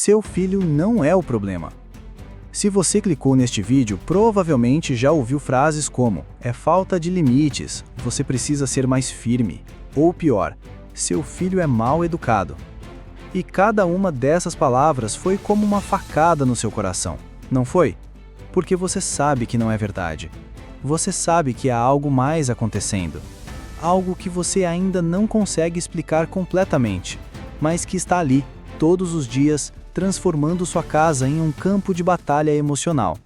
Seu filho não é o problema. Se você clicou neste vídeo, provavelmente já ouviu frases como: é falta de limites, você precisa ser mais firme, ou pior, seu filho é mal educado. E cada uma dessas palavras foi como uma facada no seu coração, não foi? Porque você sabe que não é verdade. Você sabe que há algo mais acontecendo. Algo que você ainda não consegue explicar completamente, mas que está ali, todos os dias, transformando sua casa em um campo de batalha emocional.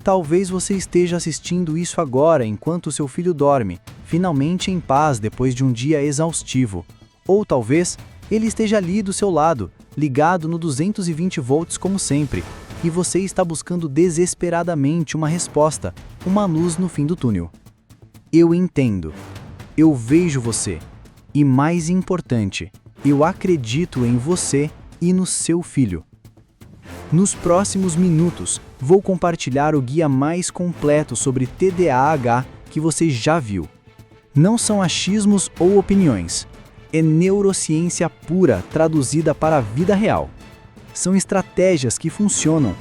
Talvez você esteja assistindo isso agora enquanto seu filho dorme, finalmente em paz depois de um dia exaustivo. Ou talvez ele esteja ali do seu lado, ligado no 220 volts como sempre, e você está buscando desesperadamente uma resposta, uma luz no fim do túnel. Eu entendo. Eu vejo você. E mais importante, eu acredito em você e no seu filho. Nos próximos minutos, vou compartilhar o guia mais completo sobre TDAH que você já viu. Não são achismos ou opiniões. É neurociência pura traduzida para a vida real. São estratégias que funcionam,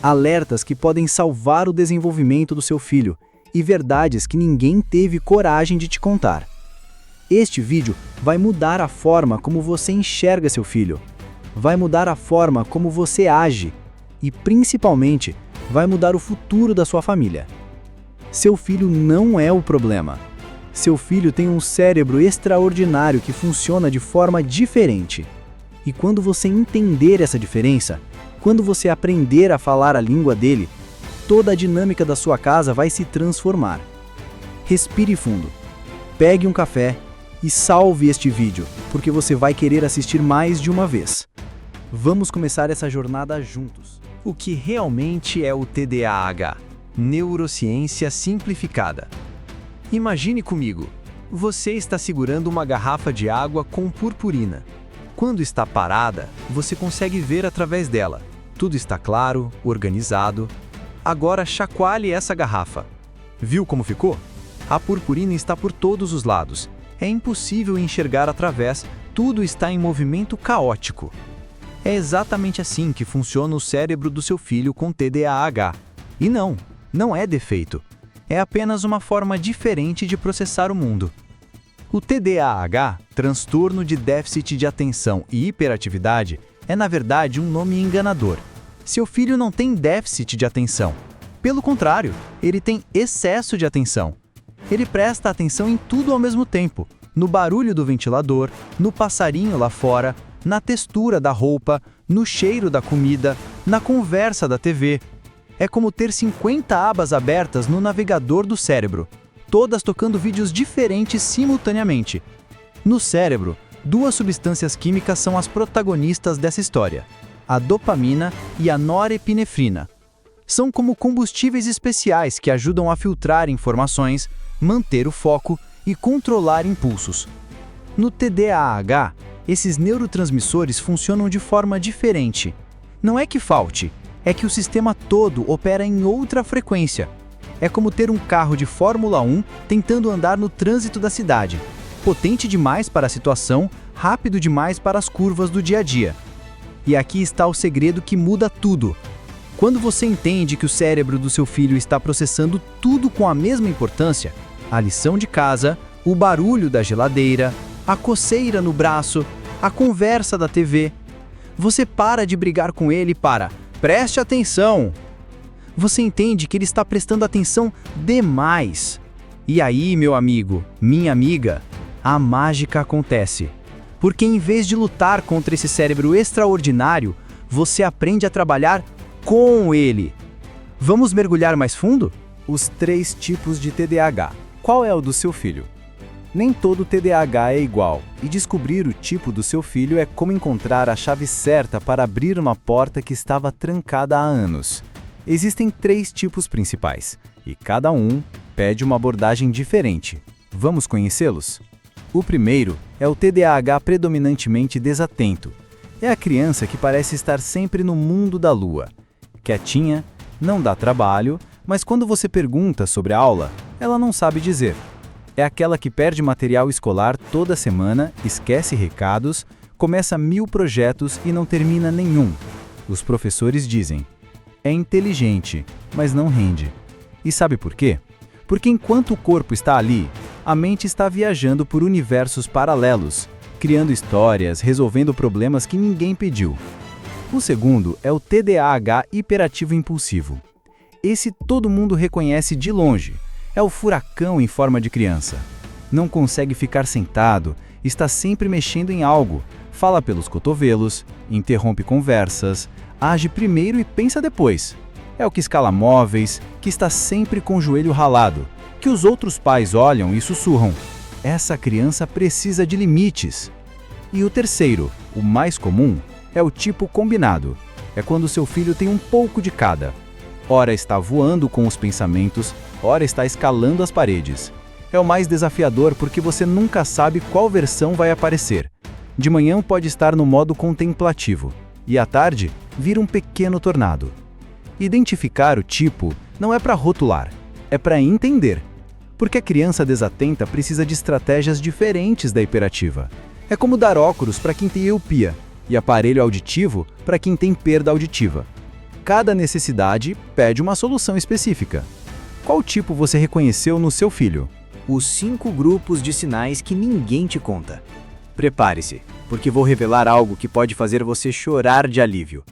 alertas que podem salvar o desenvolvimento do seu filho e verdades que ninguém teve coragem de te contar. Este vídeo vai mudar a forma como você enxerga seu filho, vai mudar a forma como você age e, principalmente, vai mudar o futuro da sua família. Seu filho não é o problema. Seu filho tem um cérebro extraordinário que funciona de forma diferente. E quando você entender essa diferença, quando você aprender a falar a língua dele, toda a dinâmica da sua casa vai se transformar. Respire fundo, pegue um café e salve este vídeo, porque você vai querer assistir mais de uma vez. Vamos começar essa jornada juntos. O que realmente é o TDAH? Neurociência simplificada. Imagine comigo, você está segurando uma garrafa de água com purpurina. Quando está parada, você consegue ver através dela. Tudo está claro, organizado. Agora chacoalhe essa garrafa. Viu como ficou? A purpurina está por todos os lados. É impossível enxergar através, tudo está em movimento caótico. É exatamente assim que funciona o cérebro do seu filho com TDAH. E não é defeito. É apenas uma forma diferente de processar o mundo. O TDAH, transtorno de déficit de atenção e hiperatividade, é na verdade um nome enganador. Seu filho não tem déficit de atenção. Pelo contrário, ele tem excesso de atenção. Ele presta atenção em tudo ao mesmo tempo, no barulho do ventilador, no passarinho lá fora, na textura da roupa, no cheiro da comida, na conversa da TV. É como ter 50 abas abertas no navegador do cérebro, todas tocando vídeos diferentes simultaneamente. No cérebro, duas substâncias químicas são as protagonistas dessa história: a dopamina e a norepinefrina. São como combustíveis especiais que ajudam a filtrar informações, manter o foco e controlar impulsos. No TDAH, esses neurotransmissores funcionam de forma diferente. Não é que falte, é que o sistema todo opera em outra frequência. É como ter um carro de Fórmula 1 tentando andar no trânsito da cidade. Potente demais para a situação, rápido demais para as curvas do dia a dia. E aqui está o segredo que muda tudo. Quando você entende que o cérebro do seu filho está processando tudo com a mesma importância, a lição de casa, o barulho da geladeira, a coceira no braço, a conversa da TV, você para de brigar com ele para preste atenção. Você entende que ele está prestando atenção demais. E aí, meu amigo, minha amiga, a mágica acontece. Porque em vez de lutar contra esse cérebro extraordinário, você aprende a trabalhar com ele. Vamos mergulhar mais fundo? Os 3 tipos de TDAH. Qual é o do seu filho? Nem todo TDAH é igual, e descobrir o tipo do seu filho é como encontrar a chave certa para abrir uma porta que estava trancada há anos. Existem 3 tipos principais, e cada um pede uma abordagem diferente. Vamos conhecê-los? O primeiro é o TDAH predominantemente desatento. É a criança que parece estar sempre no mundo da lua. Quietinha, não dá trabalho, mas quando você pergunta sobre a aula, ela não sabe dizer. É aquela que perde material escolar toda semana, esquece recados, Começa 1000 projetos e não termina nenhum. Os professores dizem: é inteligente, mas não rende. E sabe por quê? Porque enquanto o corpo está ali, a mente está viajando por universos paralelos, criando histórias, resolvendo problemas que ninguém pediu. O segundo é o TDAH hiperativo impulsivo. Esse todo mundo reconhece de longe. É o furacão em forma de criança. Não consegue ficar sentado, está sempre mexendo em algo, fala pelos cotovelos, interrompe conversas, age primeiro e pensa depois. É o que escala móveis, que está sempre com o joelho ralado, que os outros pais olham e sussurram: essa criança precisa de limites. E o terceiro, o mais comum, é o tipo combinado. É quando seu filho tem um pouco de cada. Ora está voando com os pensamentos, ora está escalando as paredes. É o mais desafiador porque você nunca sabe qual versão vai aparecer. De manhã pode estar no modo contemplativo, e à tarde vira um pequeno tornado. Identificar o tipo não é para rotular, é para entender. Porque a criança desatenta precisa de estratégias diferentes da hiperativa. É como dar óculos para quem tem miopia e aparelho auditivo para quem tem perda auditiva. Cada necessidade pede uma solução específica. Qual tipo você reconheceu no seu filho? Os 5 grupos de sinais que ninguém te conta. Prepare-se, porque vou revelar algo que pode fazer você chorar de alívio.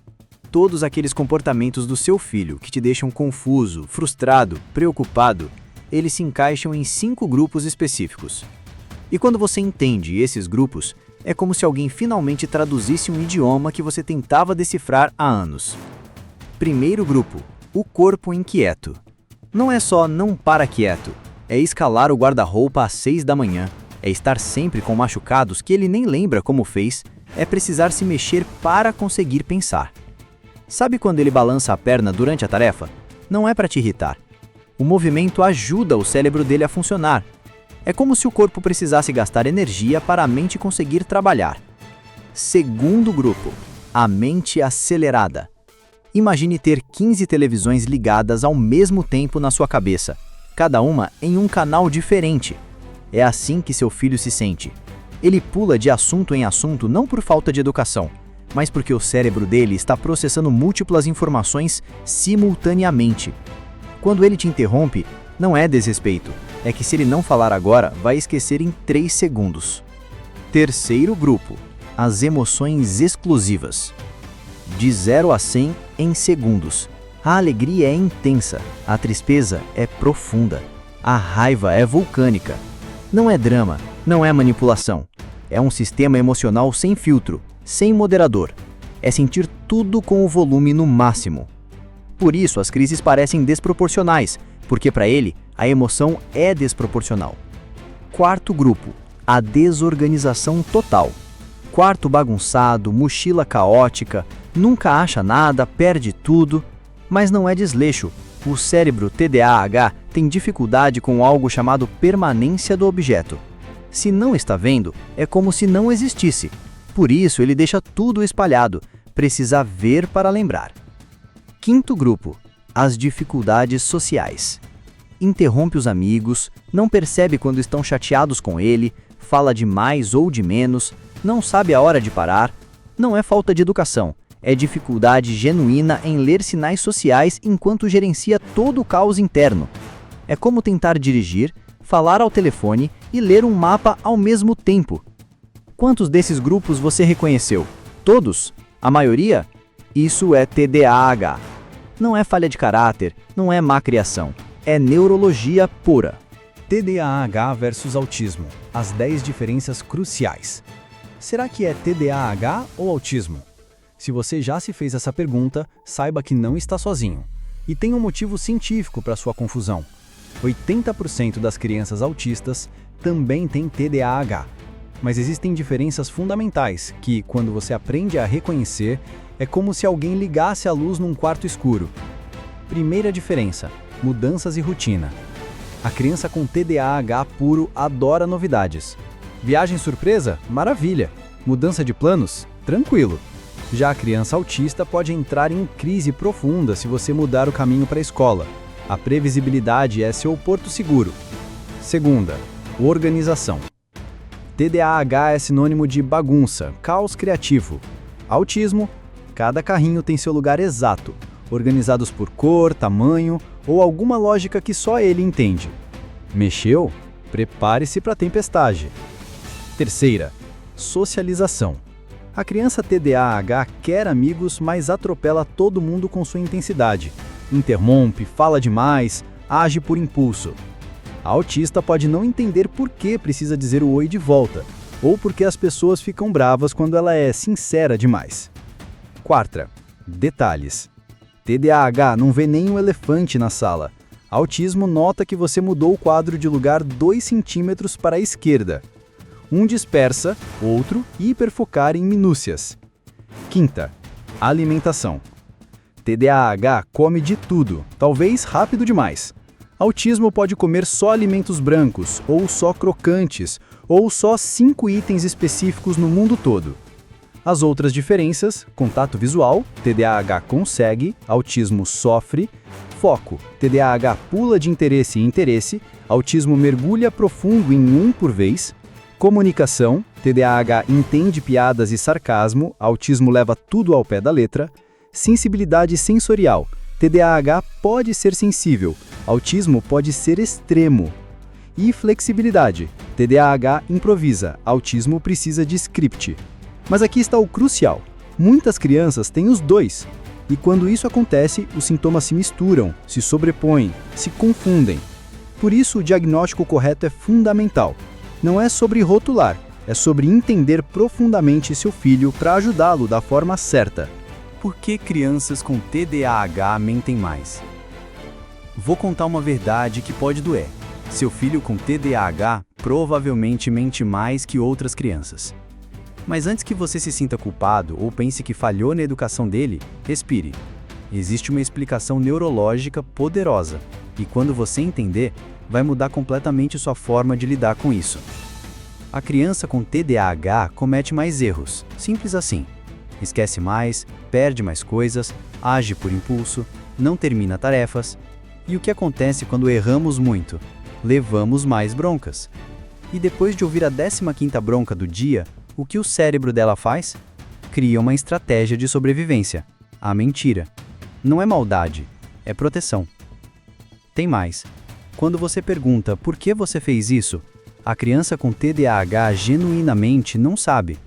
Todos aqueles comportamentos do seu filho que te deixam confuso, frustrado, preocupado, eles se encaixam em 5 grupos específicos. E quando você entende esses grupos, é como se alguém finalmente traduzisse um idioma que você tentava decifrar há anos. Primeiro grupo, o corpo inquieto. Não é só não para quieto, é escalar o guarda-roupa às 6 da manhã, é estar sempre com machucados que ele nem lembra como fez, é precisar se mexer para conseguir pensar. Sabe quando ele balança a perna durante a tarefa? Não é para te irritar. O movimento ajuda o cérebro dele a funcionar. É como se o corpo precisasse gastar energia para a mente conseguir trabalhar. Segundo grupo, a mente acelerada. Imagine ter 15 televisões ligadas ao mesmo tempo na sua cabeça, cada uma em um canal diferente. É assim que seu filho se sente. Ele pula de assunto em assunto não por falta de educação, mas porque o cérebro dele está processando múltiplas informações simultaneamente. Quando ele te interrompe, não é desrespeito, é que se ele não falar agora, vai esquecer em 3 segundos. Terceiro grupo, as emoções exclusivas. De 0 a 100 em segundos. A alegria é intensa, a tristeza é profunda, a raiva é vulcânica. Não é drama, não é manipulação. É um sistema emocional sem filtro, sem moderador. É sentir tudo com o volume no máximo. Por isso as crises parecem desproporcionais, porque para ele a emoção é desproporcional. Quarto grupo, a desorganização total. Quarto bagunçado, mochila caótica, nunca acha nada, perde tudo. Mas não é desleixo. O cérebro TDAH tem dificuldade com algo chamado permanência do objeto. Se não está vendo, é como se não existisse. Por isso ele deixa tudo espalhado, precisa ver para lembrar. Quinto grupo, as dificuldades sociais. Interrompe os amigos, não percebe quando estão chateados com ele, fala de mais ou de menos, não sabe a hora de parar. Não é falta de educação, é dificuldade genuína em ler sinais sociais enquanto gerencia todo o caos interno. É como tentar dirigir, falar ao telefone e ler um mapa ao mesmo tempo. Quantos desses grupos você reconheceu? Todos? A maioria? Isso é TDAH. Não é falha de caráter, não é má criação, é neurologia pura. TDAH versus autismo. As 10 diferenças cruciais. Será que é TDAH ou autismo? Se você já se fez essa pergunta, saiba que não está sozinho. E tem um motivo científico para sua confusão. 80% das crianças autistas também têm TDAH. Mas existem diferenças fundamentais que, quando você aprende a reconhecer, é como se alguém ligasse a luz num quarto escuro. Primeira diferença: mudanças e rotina. A criança com TDAH puro adora novidades. Viagem surpresa? Maravilha. Mudança de planos? Tranquilo. Já a criança autista pode entrar em crise profunda se você mudar o caminho para a escola. A previsibilidade é seu porto seguro. Segunda, organização. TDAH é sinônimo de bagunça, caos criativo. Autismo, cada carrinho tem seu lugar exato, organizados por cor, tamanho ou alguma lógica que só ele entende. Mexeu? Prepare-se para a tempestade. Terceira, socialização. A criança TDAH quer amigos, mas atropela todo mundo com sua intensidade. Interrompe, fala demais, age por impulso. A autista pode não entender por que precisa dizer o oi de volta, ou porque as pessoas ficam bravas quando ela é sincera demais. Quarta, detalhes. TDAH não vê nem um elefante na sala. Autismo nota que você mudou o quadro de lugar 2 centímetros para a esquerda. Um dispersa, outro hiperfocar em minúcias. Quinta, alimentação. TDAH come de tudo, talvez rápido demais. Autismo pode comer só alimentos brancos, ou só crocantes, ou só 5 itens específicos no mundo todo. As outras diferenças: contato visual, TDAH consegue, autismo sofre; foco, TDAH pula de interesse em interesse, autismo mergulha profundo em um por vez; comunicação, TDAH entende piadas e sarcasmo, autismo leva tudo ao pé da letra; sensibilidade sensorial, TDAH pode ser sensível, autismo pode ser extremo; e flexibilidade, TDAH improvisa, autismo precisa de script. Mas aqui está o crucial: muitas crianças têm os dois, e quando isso acontece, os sintomas se misturam, se sobrepõem, se confundem. Por isso, o diagnóstico correto é fundamental. Não é sobre rotular, é sobre entender profundamente seu filho para ajudá-lo da forma certa. Por que crianças com TDAH mentem mais? Vou contar uma verdade que pode doer. Seu filho com TDAH provavelmente mente mais que outras crianças. Mas antes que você se sinta culpado ou pense que falhou na educação dele, respire. Existe uma explicação neurológica poderosa, e quando você entender, vai mudar completamente sua forma de lidar com isso. A criança com TDAH comete mais erros, simples assim. Esquece mais, perde mais coisas, age por impulso, não termina tarefas. E o que acontece quando erramos muito? Levamos mais broncas. E depois de ouvir a 15ª bronca do dia, o que o cérebro dela faz? Cria uma estratégia de sobrevivência: a mentira. Não é maldade, é proteção. Tem mais. Quando você pergunta por que você fez isso, a criança com TDAH genuinamente não sabe.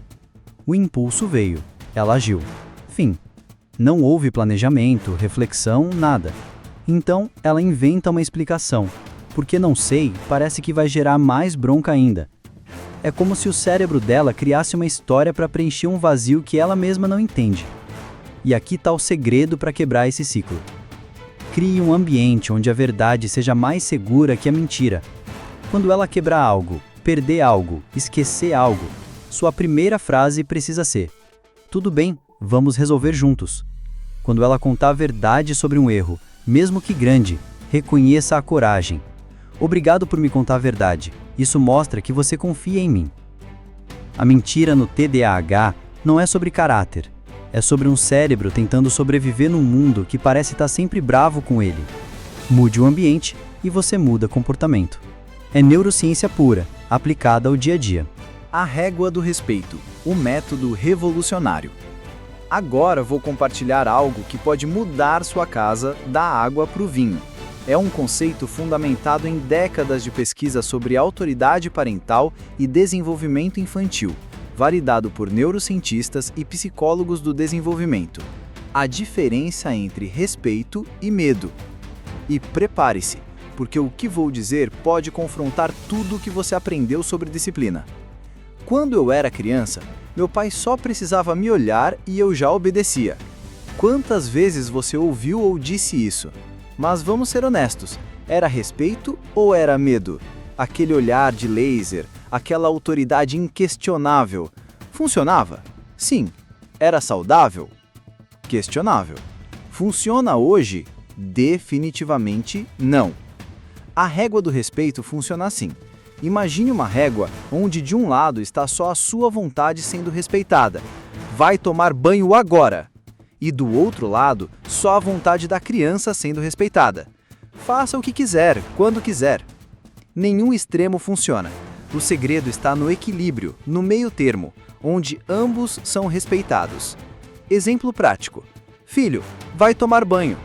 O impulso veio, ela agiu. Fim. Não houve planejamento, reflexão, nada. Então, ela inventa uma explicação. Porque não sei, parece que vai gerar mais bronca ainda. É como se o cérebro dela criasse uma história para preencher um vazio que ela mesma não entende. E aqui está o segredo para quebrar esse ciclo. Crie um ambiente onde a verdade seja mais segura que a mentira. Quando ela quebrar algo, perder algo, esquecer algo, sua primeira frase precisa ser: tudo bem, vamos resolver juntos. Quando ela contar a verdade sobre um erro, mesmo que grande, reconheça a coragem. Obrigado por me contar a verdade. Isso mostra que você confia em mim. A mentira no TDAH não é sobre caráter. É sobre um cérebro tentando sobreviver num mundo que parece estar sempre bravo com ele. Mude o ambiente e você muda comportamento. É neurociência pura, aplicada ao dia a dia. A régua do respeito, o método revolucionário. Agora vou compartilhar algo que pode mudar sua casa da água para o vinho. É um conceito fundamentado em décadas de pesquisa sobre autoridade parental e desenvolvimento infantil, validado por neurocientistas e psicólogos do desenvolvimento. A diferença entre respeito e medo. E prepare-se, porque o que vou dizer pode confrontar tudo o que você aprendeu sobre disciplina. Quando eu era criança, meu pai só precisava me olhar e eu já obedecia. Quantas vezes você ouviu ou disse isso? Mas vamos ser honestos, era respeito ou era medo? Aquele olhar de laser, aquela autoridade inquestionável, funcionava? Sim. Era saudável? Questionável. Funciona hoje? Definitivamente não. A régua do respeito funciona assim. Imagine uma régua onde de um lado está só a sua vontade sendo respeitada. Vai tomar banho agora! E do outro lado, só a vontade da criança sendo respeitada. Faça o que quiser, quando quiser. Nenhum extremo funciona. O segredo está no equilíbrio, no meio termo, onde ambos são respeitados. Exemplo prático. Filho, vai tomar banho.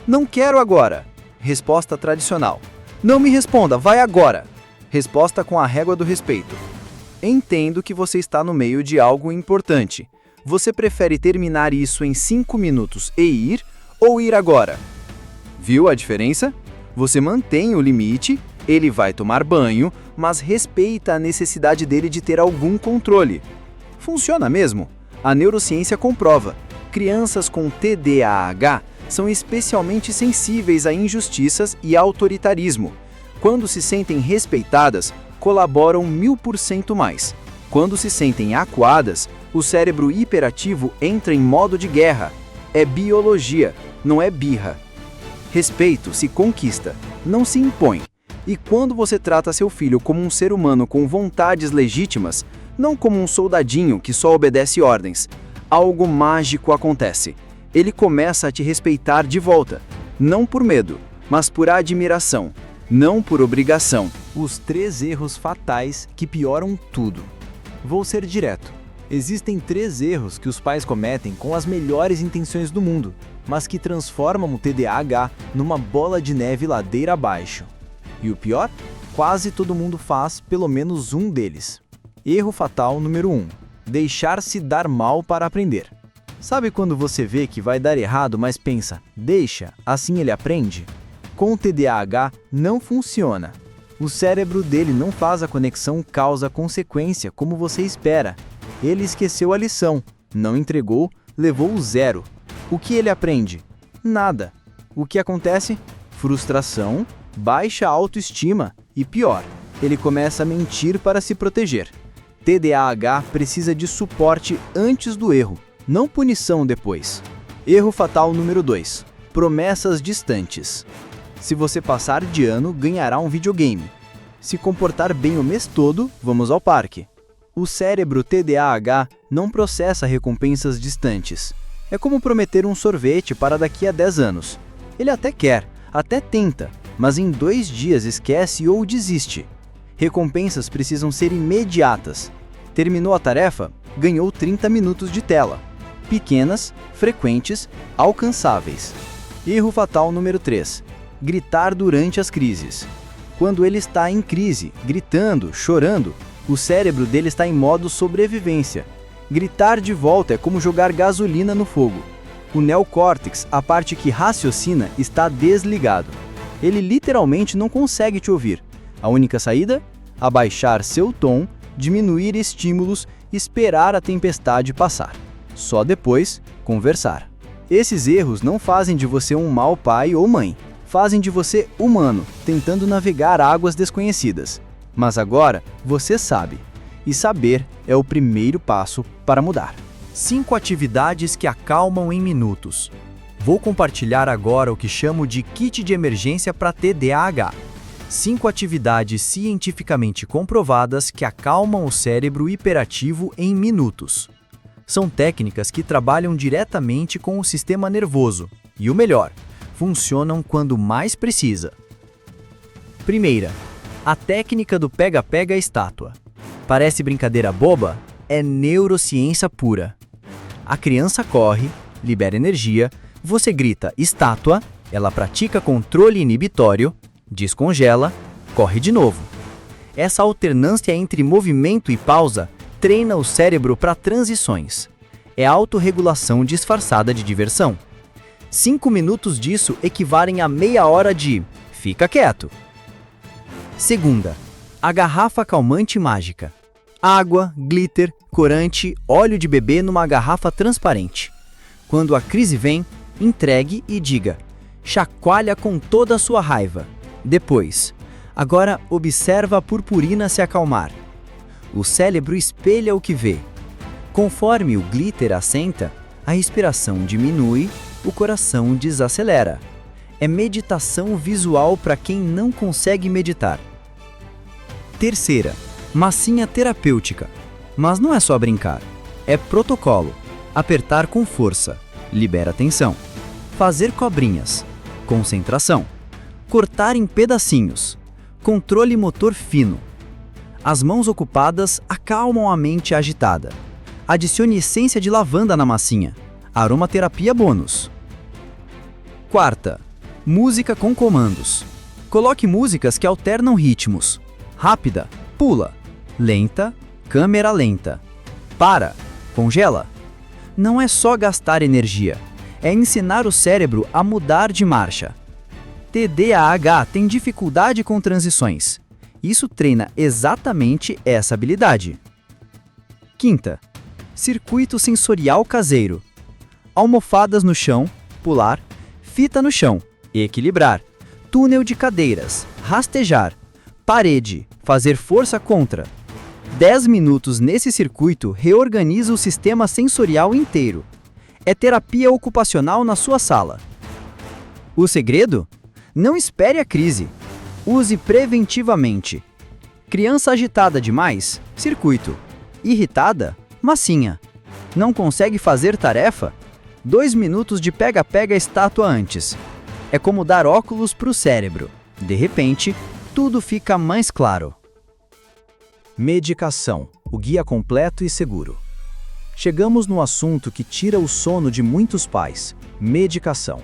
Não quero agora. Resposta tradicional. Não me responda, vai agora. Resposta com a régua do respeito. Entendo que você está no meio de algo importante. Você prefere terminar isso em 5 minutos e ir, ou ir agora? Viu a diferença? Você mantém o limite, ele vai tomar banho, mas respeita a necessidade dele de ter algum controle. Funciona mesmo? A neurociência comprova. Crianças com TDAH são especialmente sensíveis a injustiças e autoritarismo. Quando se sentem respeitadas, colaboram 1000% mais. Quando se sentem acuadas, o cérebro hiperativo entra em modo de guerra. É biologia, não é birra. Respeito se conquista, não se impõe. E quando você trata seu filho como um ser humano com vontades legítimas, não como um soldadinho que só obedece ordens, algo mágico acontece. Ele começa a te respeitar de volta, não por medo, mas por admiração, não por obrigação. Os 3 erros fatais que pioram tudo. Vou ser direto. Existem 3 erros que os pais cometem com as melhores intenções do mundo, mas que transformam o TDAH numa bola de neve ladeira abaixo. E o pior? Quase todo mundo faz pelo menos um deles. Erro fatal número 1. Deixar-se dar mal para aprender. Sabe quando você vê que vai dar errado, mas pensa, deixa, assim ele aprende? Com o TDAH não funciona. O cérebro dele não faz a conexão causa-consequência como você espera. Ele esqueceu a lição, não entregou, levou 0. O que ele aprende? Nada. O que acontece? Frustração, baixa autoestima e pior, ele começa a mentir para se proteger. TDAH precisa de suporte antes do erro, não punição depois. Erro fatal número 2. Promessas distantes. Se você passar de ano, ganhará um videogame. Se comportar bem o mês todo, vamos ao parque. O cérebro TDAH não processa recompensas distantes. É como prometer um sorvete para daqui a 10 anos. Ele até quer, até tenta, mas em 2 dias esquece ou desiste. Recompensas precisam ser imediatas. Terminou a tarefa? Ganhou 30 minutos de tela. Pequenas, frequentes, alcançáveis. Erro fatal número 3. Gritar durante as crises. Quando ele está em crise, gritando, chorando, o cérebro dele está em modo sobrevivência. Gritar de volta é como jogar gasolina no fogo. O neocórtex, a parte que raciocina, está desligado. Ele literalmente não consegue te ouvir. A única saída? Abaixar seu tom, diminuir estímulos, esperar a tempestade passar. Só depois, conversar. Esses erros não fazem de você um mau pai ou mãe. Fazem de você humano, tentando navegar águas desconhecidas. Mas agora, você sabe. E saber é o primeiro passo para mudar. 5 atividades que acalmam em minutos. Vou compartilhar agora o que chamo de kit de emergência para TDAH. 5 atividades cientificamente comprovadas que acalmam o cérebro hiperativo em minutos. São técnicas que trabalham diretamente com o sistema nervoso. E o melhor, funcionam quando mais precisa. Primeira, a técnica do pega-pega estátua. Parece brincadeira boba? É neurociência pura. A criança corre, libera energia, você grita estátua, ela pratica controle inibitório, descongela, corre de novo. Essa alternância entre movimento e pausa treina o cérebro para transições. É autorregulação disfarçada de diversão. 5 minutos disso equivalem a meia hora de fica quieto. Segunda, a garrafa calmante mágica. Água, glitter, corante, óleo de bebê numa garrafa transparente. Quando a crise vem, entregue e diga, chacoalha com toda a sua raiva. Depois, agora observa a purpurina se acalmar. O cérebro espelha o que vê. Conforme o glitter assenta, a respiração diminui, o coração desacelera. É meditação visual para quem não consegue meditar. Terceira, massinha terapêutica. Mas não é só brincar. É protocolo. Apertar com força. Libera tensão. Fazer cobrinhas. Concentração. Cortar em pedacinhos. Controle motor fino. As mãos ocupadas acalmam a mente agitada. Adicione essência de lavanda na massinha. Aromaterapia bônus. Quarta, música com comandos. Coloque músicas que alternam ritmos. Rápida, pula. Lenta, câmera lenta. Para, congela. Não é só gastar energia, é ensinar o cérebro a mudar de marcha. TDAH tem dificuldade com transições. Isso treina exatamente essa habilidade. Quinta, circuito sensorial caseiro. Almofadas no chão, pular, fita no chão, equilibrar, túnel de cadeiras, rastejar, parede, fazer força contra. 10 minutos nesse circuito reorganiza o sistema sensorial inteiro. É terapia ocupacional na sua sala. O segredo? Não espere a crise. Use preventivamente. Criança agitada demais? Circuito. Irritada? Massinha. Não consegue fazer tarefa? 2 minutos de pega-pega estátua antes. É como dar óculos para o cérebro. De repente, tudo fica mais claro. Medicação, o guia completo e seguro. Chegamos no assunto que tira o sono de muitos pais: medicação.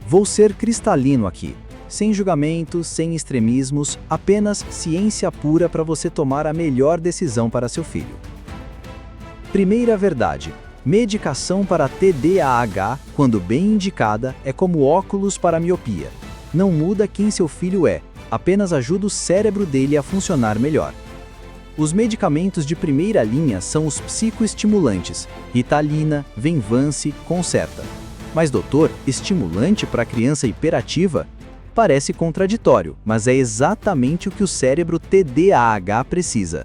Vou ser cristalino aqui. Sem julgamentos, sem extremismos, apenas ciência pura para você tomar a melhor decisão para seu filho. Primeira verdade: medicação para TDAH, quando bem indicada, é como óculos para miopia. Não muda quem seu filho é, apenas ajuda o cérebro dele a funcionar melhor. Os medicamentos de primeira linha são os psicoestimulantes, Ritalina, Venvance, Concerta. Mas doutor, estimulante para criança hiperativa? Parece contraditório, mas é exatamente o que o cérebro TDAH precisa.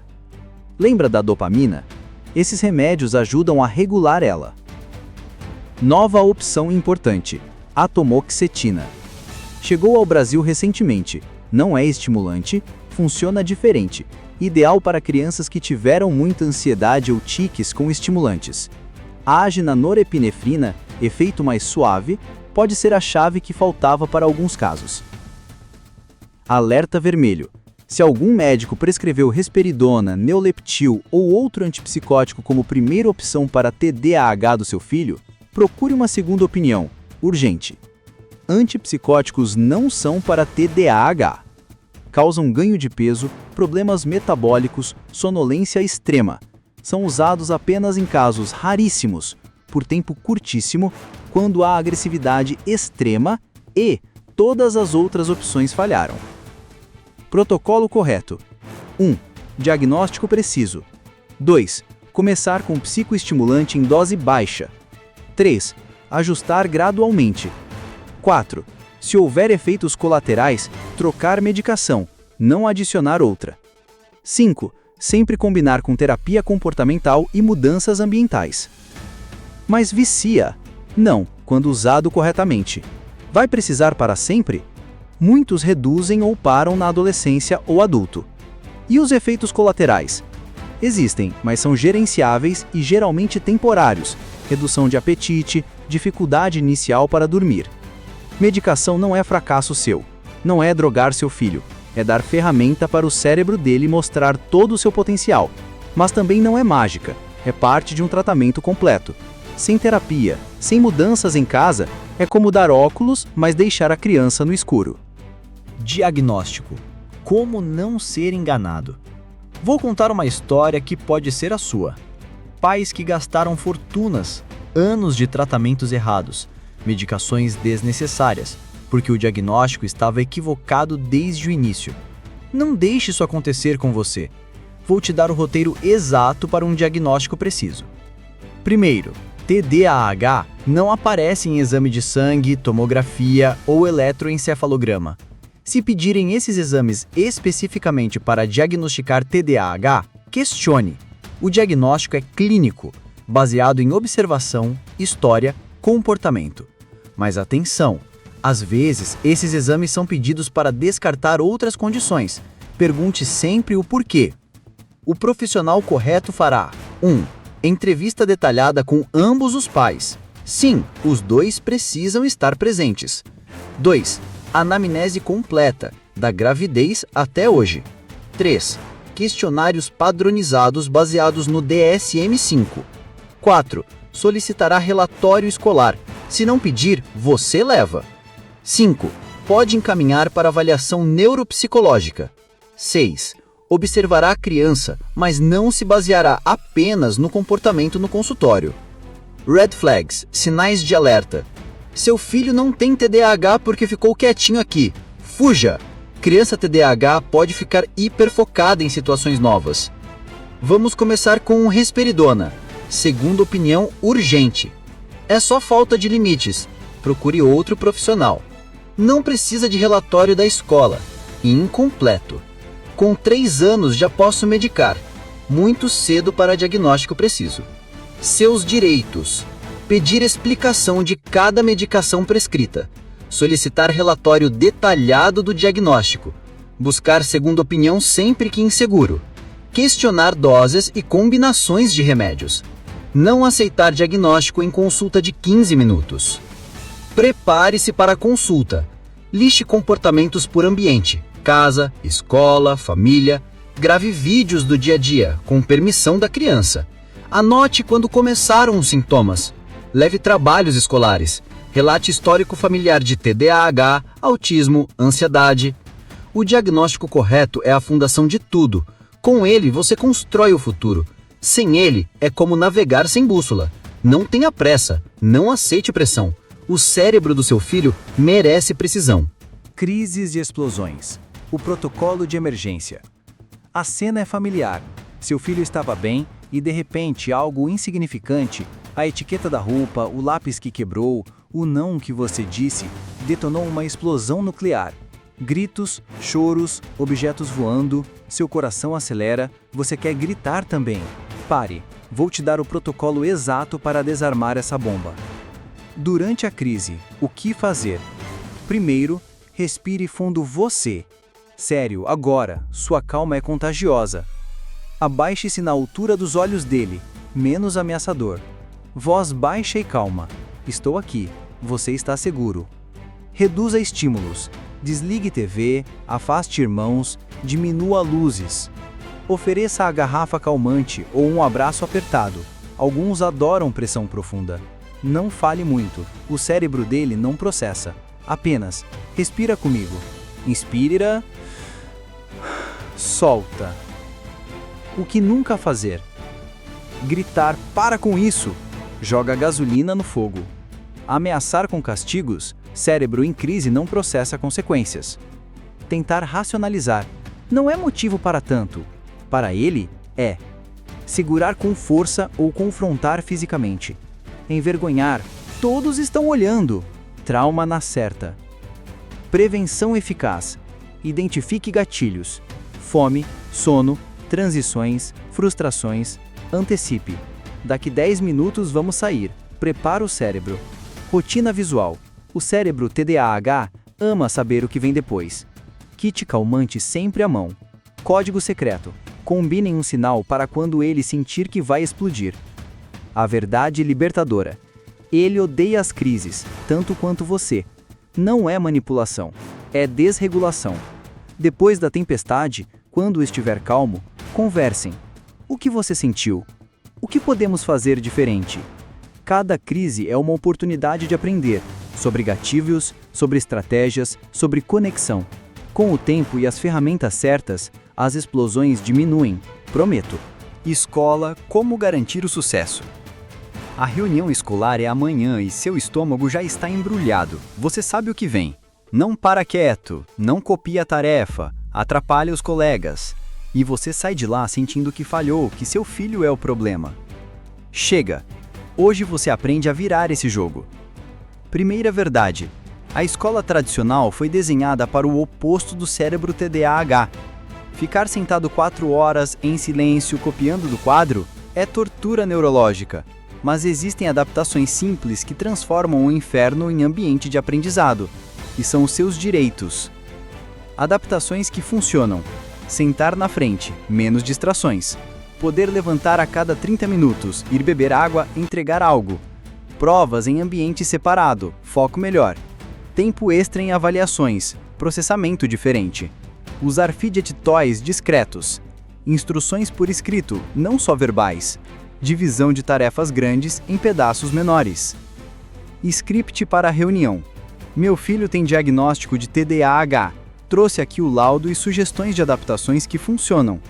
Lembra da dopamina? Esses remédios ajudam a regular ela. Nova opção importante: atomoxetina. Chegou ao Brasil recentemente. Não é estimulante, funciona diferente. Ideal para crianças que tiveram muita ansiedade ou tiques com estimulantes. Age na norepinefrina, efeito mais suave, pode ser a chave que faltava para alguns casos. Alerta vermelho: se algum médico prescreveu risperidona, neuleptil ou outro antipsicótico como primeira opção para TDAH do seu filho, procure uma segunda opinião, urgente. Antipsicóticos não são para TDAH. Causam ganho de peso, problemas metabólicos, sonolência extrema. São usados apenas em casos raríssimos, por tempo curtíssimo, quando há agressividade extrema e todas as outras opções falharam. Protocolo correto: 1. Diagnóstico preciso. 2. Começar com psicoestimulante em dose baixa. 3. Ajustar gradualmente. 4. Se houver efeitos colaterais, trocar medicação, não adicionar outra. 5. Sempre combinar com terapia comportamental e mudanças ambientais. Mas vicia? Não, quando usado corretamente. Vai precisar para sempre? Muitos reduzem ou param na adolescência ou adulto. E os efeitos colaterais? Existem, mas são gerenciáveis e geralmente temporários. Redução de apetite, dificuldade inicial para dormir. Medicação não é fracasso seu. Não é drogar seu filho. É dar ferramenta para o cérebro dele mostrar todo o seu potencial. Mas também não é mágica. É parte de um tratamento completo. Sem terapia, sem mudanças em casa, é como dar óculos, mas deixar a criança no escuro. Diagnóstico: como não ser enganado. Vou contar uma história que pode ser a sua. Pais que gastaram fortunas, anos de tratamentos errados, medicações desnecessárias, porque o diagnóstico estava equivocado desde o início. Não deixe isso acontecer com você. Vou te dar o roteiro exato para um diagnóstico preciso. Primeiro, TDAH não aparece em exame de sangue, tomografia ou eletroencefalograma. Se pedirem esses exames especificamente para diagnosticar TDAH, questione. O diagnóstico é clínico, baseado em observação, história, comportamento. Mas atenção, às vezes esses exames são pedidos para descartar outras condições. Pergunte sempre o porquê. O profissional correto fará: 1. Entrevista detalhada com ambos os pais. Sim, os dois precisam estar presentes. 2. Anamnese completa, da gravidez até hoje. 3. questionários padronizados baseados no DSM-5. 4. Solicitará relatório escolar. Se não pedir, você leva. 5. Pode encaminhar para avaliação neuropsicológica. 6. Observará a criança, mas não se baseará apenas no comportamento no consultório. Red flags, sinais de alerta. Seu filho não tem TDAH porque ficou quietinho aqui. Fuja! Criança TDAH pode ficar hiperfocada em situações novas. Vamos começar com risperidona. Segunda opinião urgente. É só falta de limites. Procure outro profissional. Não precisa de relatório da escola. Incompleto. Com 3 anos já posso medicar. Muito cedo para diagnóstico preciso. Seus direitos. Pedir explicação de cada medicação prescrita. Solicitar relatório detalhado do diagnóstico. Buscar segunda opinião sempre que inseguro. Questionar doses e combinações de remédios. Não aceitar diagnóstico em consulta de 15 minutos. Prepare-se para a consulta. Liste comportamentos por ambiente. Casa, escola, família. Grave vídeos do dia a dia, com permissão da criança. Anote quando começaram os sintomas. Leve trabalhos escolares. Relate histórico familiar de TDAH, autismo, ansiedade. O diagnóstico correto é a fundação de tudo. Com ele, você constrói o futuro. Sem ele, é como navegar sem bússola. Não tenha pressa, não aceite pressão. O cérebro do seu filho merece precisão. Crises e explosões. O protocolo de emergência. A cena é familiar. Seu filho estava bem e, de repente, algo insignificante, a etiqueta da roupa, o lápis que quebrou, o não que você disse, detonou uma explosão nuclear. Gritos, choros, objetos voando, seu coração acelera, você quer gritar também. Pare, vou te dar o protocolo exato para desarmar essa bomba. Durante a crise, o que fazer? Primeiro, respire fundo você. Sério, agora, sua calma é contagiosa. Abaixe-se na altura dos olhos dele, menos ameaçador. Voz baixa e calma. Estou aqui, você está seguro. Reduza estímulos. Desligue TV, afaste irmãos, diminua luzes. Ofereça a garrafa calmante ou um abraço apertado. Alguns adoram pressão profunda. Não fale muito, o cérebro dele não processa. Apenas, respira comigo. Inspira. Solta. O que nunca fazer? Gritar, para com isso! Joga gasolina no fogo. Ameaçar com castigos? Cérebro em crise não processa consequências. Tentar racionalizar. Não é motivo para tanto. Para ele, é. Segurar com força ou confrontar fisicamente. Envergonhar. Todos estão olhando. Trauma na certa. Prevenção eficaz. Identifique gatilhos. Fome, sono, transições, frustrações. Antecipe. Daqui 10 minutos vamos sair. Prepara o cérebro. Rotina visual. O cérebro TDAH ama saber o que vem depois. Kit calmante sempre à mão. Código secreto. Combinem um sinal para quando ele sentir que vai explodir. A verdade libertadora. Ele odeia as crises, tanto quanto você. Não é manipulação, é desregulação. Depois da tempestade, quando estiver calmo, conversem. O que você sentiu? O que podemos fazer diferente? Cada crise é uma oportunidade de aprender sobre gatilhos, sobre estratégias, sobre conexão. Com o tempo e as ferramentas certas, as explosões diminuem, prometo. Escola, como garantir o sucesso? A reunião escolar é amanhã e seu estômago já está embrulhado. Você sabe o que vem. Não para quieto, não copia a tarefa, atrapalha os colegas. E você sai de lá sentindo que falhou, que seu filho é o problema. Chega! Hoje você aprende a virar esse jogo. Primeira verdade. A escola tradicional foi desenhada para o oposto do cérebro TDAH. Ficar sentado 4 horas em silêncio copiando do quadro é tortura neurológica, mas existem adaptações simples que transformam o inferno em ambiente de aprendizado, e são os seus direitos. Adaptações que funcionam: sentar na frente, menos distrações, poder levantar a cada 30 minutos, ir beber água, entregar algo, provas em ambiente separado, foco melhor, tempo extra em avaliações, processamento diferente. Usar fidget toys discretos. Instruções por escrito, não só verbais. Divisão de tarefas grandes em pedaços menores. Script para a reunião. Meu filho tem diagnóstico de TDAH. Trouxe aqui o laudo e sugestões de adaptações que funcionam.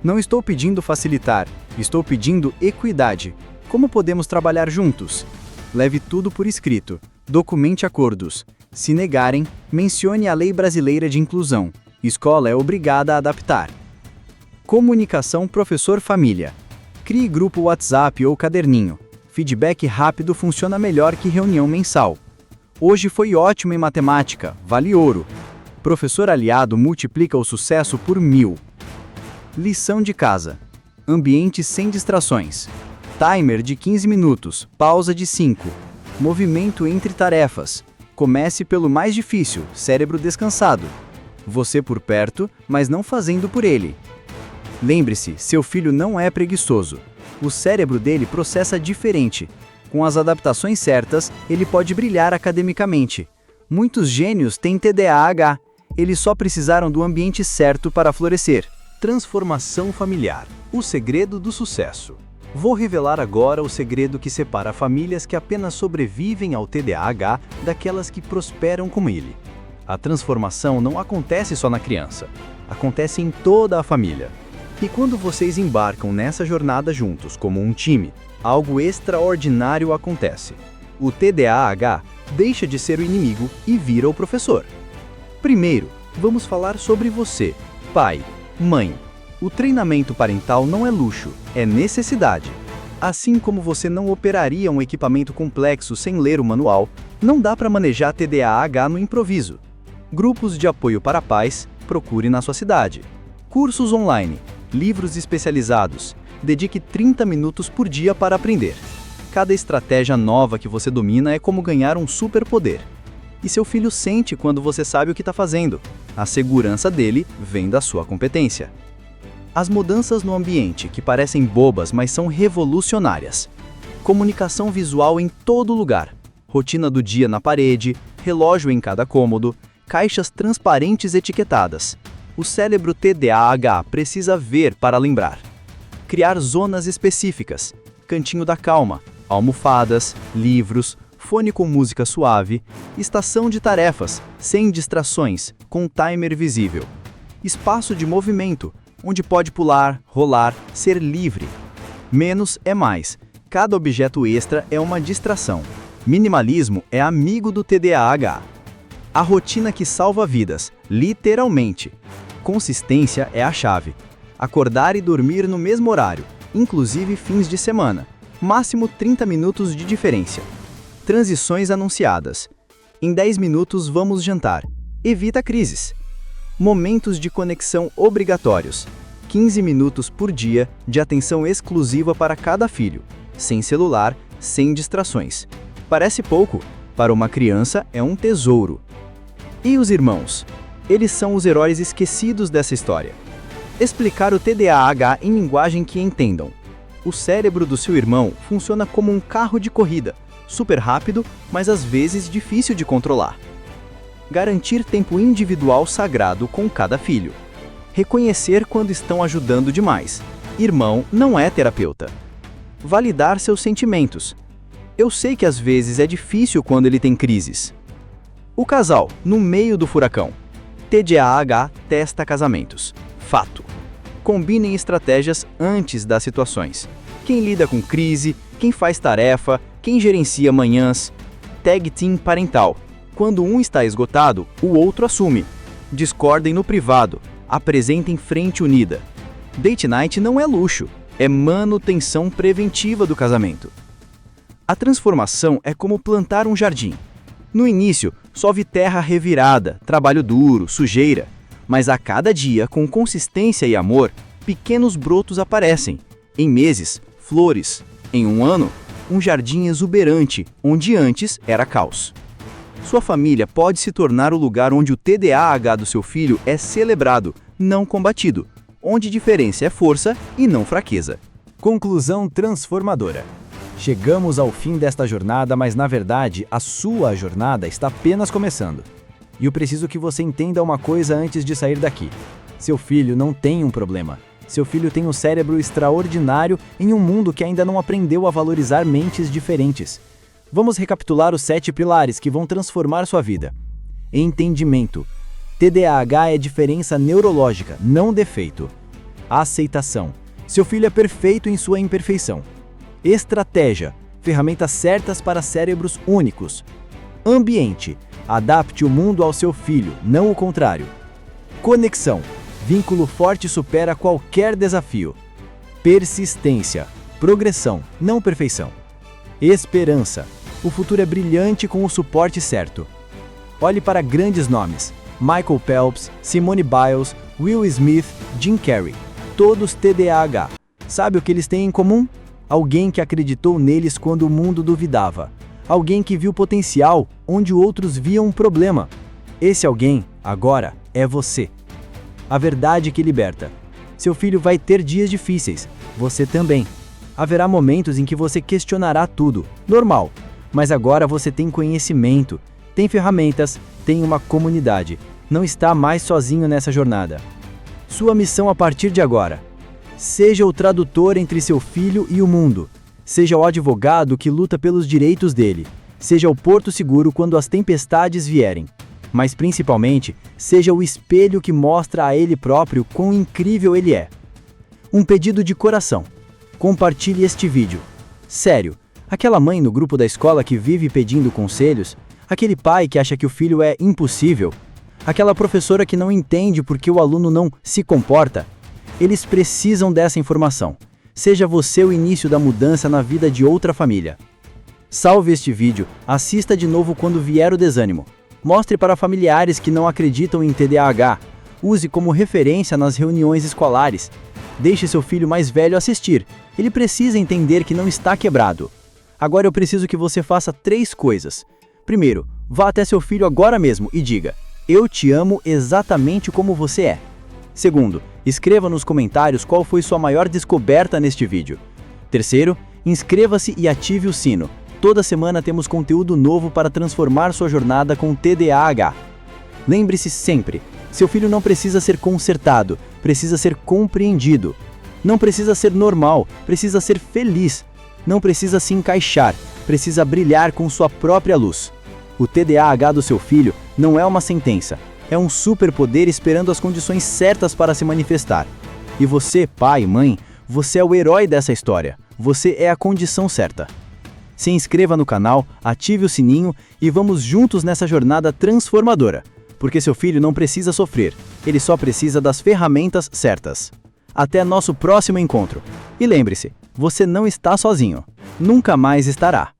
Não estou pedindo facilitar, estou pedindo equidade. Como podemos trabalhar juntos? Leve tudo por escrito. Documente acordos. Se negarem, mencione a Lei Brasileira de Inclusão. Escola é obrigada a adaptar. Comunicação professor-família. Crie grupo WhatsApp ou caderninho. Feedback rápido funciona melhor que reunião mensal. Hoje foi ótimo em matemática, vale ouro. Professor aliado multiplica o sucesso por 1000. Lição de casa. Ambiente sem distrações. Timer de 15 minutos, pausa de 5. Movimento entre tarefas. Comece pelo mais difícil, cérebro descansado. Você por perto, mas não fazendo por ele. Lembre-se, seu filho não é preguiçoso. O cérebro dele processa diferente. Com as adaptações certas, ele pode brilhar academicamente. Muitos gênios têm TDAH. Eles só precisaram do ambiente certo para florescer. Transformação familiar. O segredo do sucesso. Vou revelar agora o segredo que separa famílias que apenas sobrevivem ao TDAH daquelas que prosperam com ele. A transformação não acontece só na criança. Acontece em toda a família. E quando vocês embarcam nessa jornada juntos como um time, algo extraordinário acontece. O TDAH deixa de ser o inimigo e vira o professor. Primeiro, vamos falar sobre você, pai, mãe. O treinamento parental não é luxo, é necessidade. Assim como você não operaria um equipamento complexo sem ler o manual, não dá para manejar TDAH no improviso. Grupos de apoio para pais, procure na sua cidade. Cursos online, livros especializados. Dedique 30 minutos por dia para aprender. Cada estratégia nova que você domina é como ganhar um superpoder. E seu filho sente quando você sabe o que está fazendo. A segurança dele vem da sua competência. As mudanças no ambiente, que parecem bobas, mas são revolucionárias. Comunicação visual em todo lugar. Rotina do dia na parede, relógio em cada cômodo, caixas transparentes etiquetadas. O cérebro TDAH precisa ver para lembrar. Criar zonas específicas. Cantinho da calma, almofadas, livros, fone com música suave, estação de tarefas, sem distrações, com timer visível. Espaço de movimento, onde pode pular, rolar, ser livre. Menos é mais. Cada objeto extra é uma distração. Minimalismo é amigo do TDAH. A rotina que salva vidas, literalmente. Consistência é a chave. Acordar e dormir no mesmo horário, inclusive fins de semana. Máximo 30 minutos de diferença. Transições anunciadas. Em 10 minutos vamos jantar. Evita crises. Momentos de conexão obrigatórios. 15 minutos por dia de atenção exclusiva para cada filho. Sem celular, sem distrações. Parece pouco, para uma criança é um tesouro. E os irmãos? Eles são os heróis esquecidos dessa história. Explicar o TDAH em linguagem que entendam. O cérebro do seu irmão funciona como um carro de corrida, super rápido, mas às vezes difícil de controlar. Garantir tempo individual sagrado com cada filho. Reconhecer quando estão ajudando demais. Irmão não é terapeuta. Validar seus sentimentos. Eu sei que às vezes é difícil quando ele tem crises. O casal, no meio do furacão. TDAH testa casamentos. Fato. Combinem estratégias antes das situações. Quem lida com crise, quem faz tarefa, quem gerencia manhãs. Tag team parental. Quando um está esgotado, o outro assume. Discordem no privado, apresentem frente unida. Date night não é luxo, é manutenção preventiva do casamento. A transformação é como plantar um jardim. No início, só vi terra revirada, trabalho duro, sujeira. Mas a cada dia, com consistência e amor, pequenos brotos aparecem. Em meses, flores. Em um ano, um jardim exuberante, onde antes era caos. Sua família pode se tornar o lugar onde o TDAH do seu filho é celebrado, não combatido, onde diferença é força e não fraqueza. Conclusão transformadora. Chegamos ao fim desta jornada, mas na verdade, a sua jornada está apenas começando. E eu preciso que você entenda uma coisa antes de sair daqui. Seu filho não tem um problema. Seu filho tem um cérebro extraordinário em um mundo que ainda não aprendeu a valorizar mentes diferentes. Vamos recapitular os 7 pilares que vão transformar sua vida. Entendimento. TDAH é diferença neurológica, não defeito. Aceitação. Seu filho é perfeito em sua imperfeição. Estratégia. Ferramentas certas para cérebros únicos. Ambiente. Adapte o mundo ao seu filho, não o contrário. Conexão. Vínculo forte supera qualquer desafio. Persistência. Progressão, não perfeição. Esperança. O futuro é brilhante com o suporte certo. Olhe para grandes nomes. Michael Phelps, Simone Biles, Will Smith, Jim Carrey. Todos TDAH. Sabe o que eles têm em comum? Alguém que acreditou neles quando o mundo duvidava. Alguém que viu potencial onde outros viam um problema. Esse alguém, agora, é você. A verdade que liberta. Seu filho vai ter dias difíceis, você também. Haverá momentos em que você questionará tudo, normal. Mas agora você tem conhecimento, tem ferramentas, tem uma comunidade. Não está mais sozinho nessa jornada. Sua missão a partir de agora. Seja o tradutor entre seu filho e o mundo. Seja o advogado que luta pelos direitos dele. Seja o porto seguro quando as tempestades vierem. Mas principalmente, seja o espelho que mostra a ele próprio quão incrível ele é. Um pedido de coração. Compartilhe este vídeo. Sério, aquela mãe no grupo da escola que vive pedindo conselhos, aquele pai que acha que o filho é impossível, aquela professora que não entende por que o aluno não se comporta, eles precisam dessa informação. Seja você o início da mudança na vida de outra família. Salve este vídeo, assista de novo quando vier o desânimo. Mostre para familiares que não acreditam em TDAH. Use como referência nas reuniões escolares. Deixe seu filho mais velho assistir. Ele precisa entender que não está quebrado. Agora eu preciso que você faça 3 coisas. Primeiro, vá até seu filho agora mesmo e diga: eu te amo exatamente como você é. Segundo, escreva nos comentários qual foi sua maior descoberta neste vídeo. Terceiro, inscreva-se e ative o sino. Toda semana temos conteúdo novo para transformar sua jornada com TDAH. Lembre-se sempre, seu filho não precisa ser consertado, precisa ser compreendido. Não precisa ser normal, precisa ser feliz. Não precisa se encaixar, precisa brilhar com sua própria luz. O TDAH do seu filho não é uma sentença, é um superpoder esperando as condições certas para se manifestar. E você, pai, mãe, você é o herói dessa história, você é a condição certa. Se inscreva no canal, ative o sininho e vamos juntos nessa jornada transformadora. Porque seu filho não precisa sofrer, ele só precisa das ferramentas certas. Até nosso próximo encontro. E lembre-se, você não está sozinho. Nunca mais estará.